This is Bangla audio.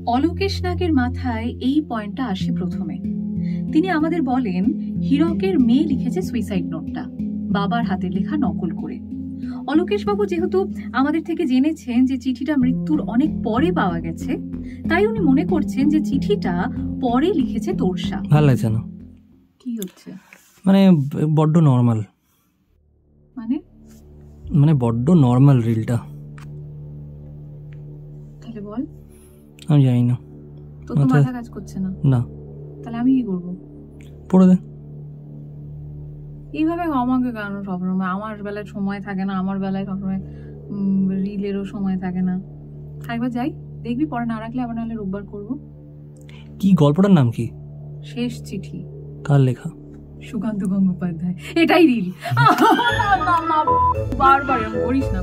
অলোকেশ নাগের মাথায় এই পয়েন্টটা আসে প্রথমে। তিনি আমাদের বলেন হীরকের মেয়ে লিখেছে সুইসাইড নোটটা বাবার হাতের লেখা নকল করে। অলোকেশ বাবু যেহেতু আমাদের থেকে জেনেছেন যে চিঠিটা মৃত্যুর অনেক পরে পাওয়া গেছে, তাই উনি মনে করছেন যে চিঠিটা পরে লিখেছে তোরসা। ভালো লাগছে না। কি হচ্ছে? মানে বড্ড নর্মাল, মানে বড্ড নর্মাল রিলটা। তাহলে বল। আমি জানি না, তো তো মাথা কাজ করছে না। না তাহলে আমি কি করবো? পড়ে দে। এইভাবে আমাকে কেন সবসময়? আমার বেলায় সময় থাকে না, আমার বেলায় সবসময় রিলেরও সময় থাকে না। একবার যাই, দেখবি পরে না রাখলে আবার নাহলে রোববার করবো। কি গল্পটার নাম কি? শেষ চিঠি। কার লেখা? সুকান্ত গঙ্গোপাধ্যায়। এটাই রিল। বারবার করিস না।